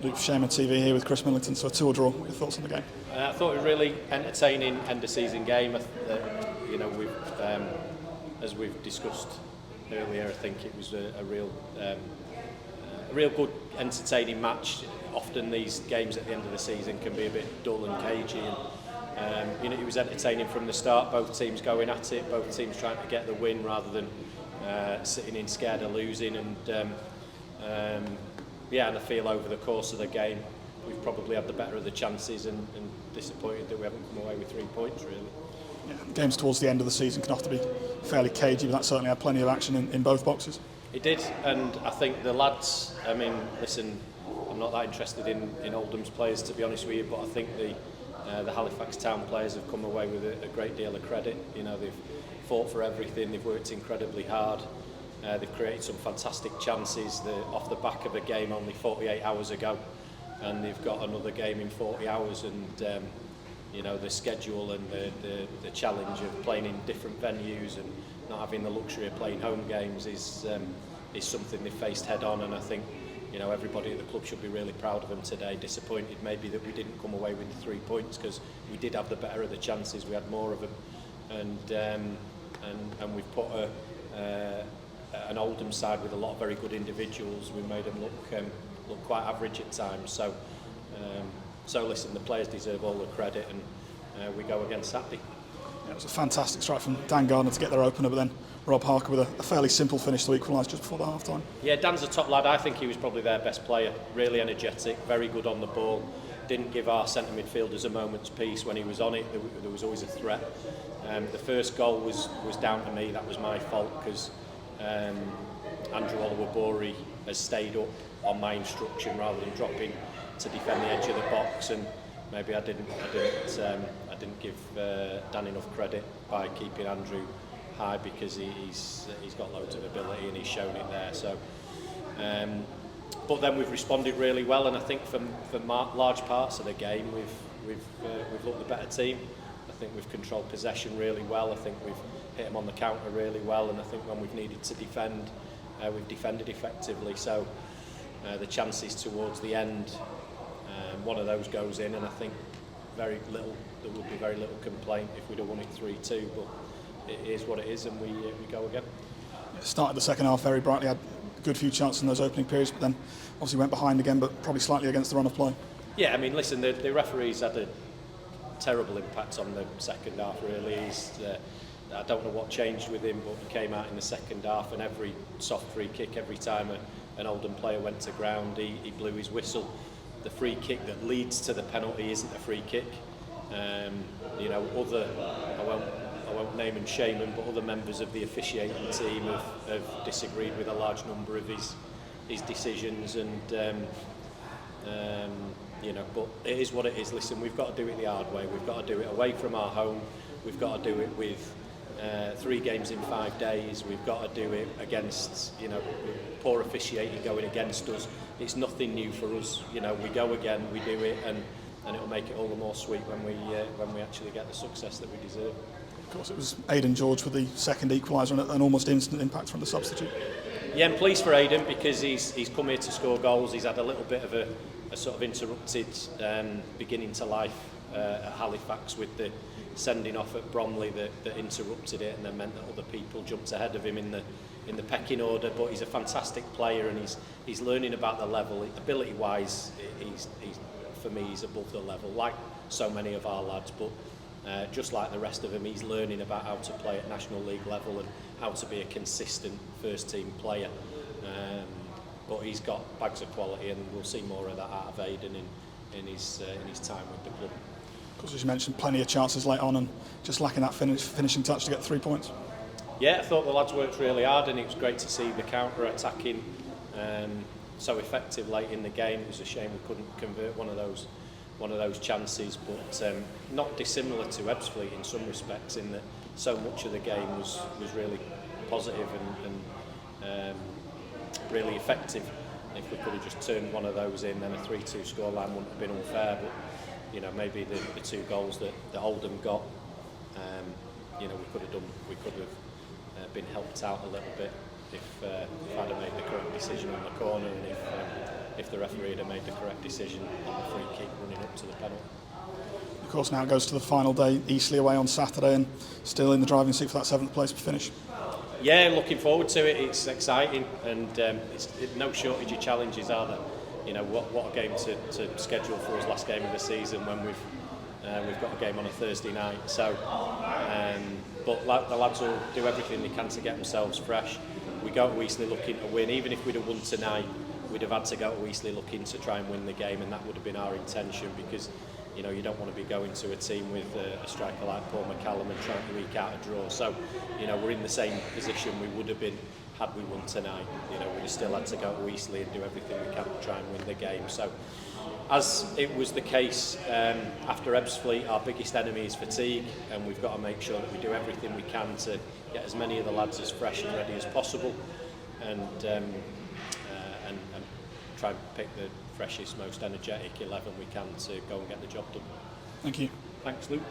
Luke Shaman TV here with Chris Millington. So a 2-2 draw. What are your thoughts on the game? I thought it was a really entertaining end-of-season game. As we've discussed earlier, I think it was a real good, entertaining match. Often these games at the end of the season can be a bit dull and cagey. And, it was entertaining from the start. Both teams going at it. Both teams trying to get the win rather than sitting in scared of losing. And I feel over the course of the game we've probably had the better of the chances and disappointed that we haven't come away with 3 points really. Yeah, games towards the end of the season can have to be fairly cagey, but that certainly had plenty of action in both boxes. It did, and I think the lads, I'm not that interested in Oldham's players, to be honest with you, but I think the Halifax Town players have come away with a great deal of credit. They've fought for everything, they've worked incredibly hard, they've created some fantastic chances. They're off the back of a game only 48 hours ago, and they've got another game in 40 hours, and the schedule and the challenge of playing in different venues and not having the luxury of playing home games is something they've faced head on. And I think everybody at the club should be really proud of them today. Disappointed maybe that we didn't come away with the 3 points, because we did have the better of the chances, we had more of them, and we've put an Oldham side with a lot of very good individuals. We made them look quite average at times. So listen, the players deserve all the credit, and we go again Saturday. Yeah, it was a fantastic strike from Dan Gardner to get their opener, but then Rob Harker with a fairly simple finish to equalise just before the half-time. Yeah, Dan's a top lad. I think he was probably their best player. Really energetic, very good on the ball. Didn't give our centre midfielders a moment's peace when he was on it. There was always a threat. The first goal was down to me. That was my fault, because Andrew Oliver-Bory has stayed up on my instruction rather than dropping to defend the edge of the box, and maybe I didn't give Dan enough credit by keeping Andrew high, because he's got loads of ability and he's shown it there. So, but then we've responded really well, and I think for large parts of the game we've looked the better team. I think we've controlled possession really well. I think we've hit them on the counter really well, and I think when we've needed to defend, we've defended effectively. So the chances towards the end, one of those goes in, and I think there would be very little complaint if we'd have won it 3-2, but it is what it is, and we go again. Started the second half very brightly, had a good few chances in those opening periods, but then obviously went behind again, but probably slightly against the run of play. Yeah, listen, the referees had a terrible impact on the second half really. I don't know what changed with him, but he came out in the second half, and every soft free kick, every time an Oldham player went to ground, he blew his whistle. The free kick that leads to the penalty isn't a free kick. I won't name and shame him, but other members of the officiating team have disagreed with a large number of his decisions, and but it is what it is. Listen, we've got to do it the hard way. We've got to do it away from our home. We've got to do it with 3 games in 5 days. We've got to do it against poor officiating going against us. It's nothing new for us. We go again, we do it, and it'll make it all the more sweet when we actually get the success that we deserve. Of course, it was Aidan George with the second equaliser and an almost instant impact from the substitute. Yeah, I'm pleased for Aidan, because he's come here to score goals. He's had a little bit of a sort of interrupted beginning to life at Halifax with the sending off at Bromley that interrupted it, and then meant that other people jumped ahead of him in the pecking order. But he's a fantastic player, and he's learning about the level. Ability wise, for me he's above the level, like so many of our lads, but just like the rest of them, he's learning about how to play at National League level and how to be a consistent first team player. But he's got bags of quality, and we'll see more of that out of Aidan in his time with the club. Of course, as you mentioned, plenty of chances late on, and just lacking that finishing touch to get 3 points. Yeah, I thought the lads worked really hard, and it was great to see the counter-attacking so effective late in the game. It was a shame we couldn't convert one of those chances, but not dissimilar to Ebbsfleet in some respects, in that so much of the game was really positive and really effective. If we could have just turned one of those in, then a 3-2 scoreline wouldn't have been unfair. But maybe the 2 goals that Oldham got, we could have been helped out a little bit if I'd have made the correct decision on the corner, and if the referee had made the correct decision on the free kick running up to the penalty. Of course, now it goes to the final day, Eastleigh away on Saturday, and still in the driving seat for that 7th place finish. Yeah, looking forward to it. It's exciting, and it's no shortage of challenges, are there? You know, what a game to schedule for us, last game of the season, when we've got a game on a Thursday night. So, but the lads will do everything they can to get themselves fresh. We go to Eastleigh looking to win. Even if we'd have won tonight, we'd have had to go to Eastleigh looking to try and win the game, and that would have been our intention, because you know, you don't want to be going to a team with a striker like Paul McCallum and trying to eke out a draw. So, you know, we're in the same position we would have been had we won tonight. You know, we'd have still had to go to Eastleigh and do everything we can to try and win the game. So, as it was the case after Ebbsfleet, our biggest enemy is fatigue, and we've got to make sure that we do everything we can to get as many of the lads as fresh and ready as possible, and try and pick the freshest, most energetic 11 we can to go and get the job done. Thank you. Thanks, Luke.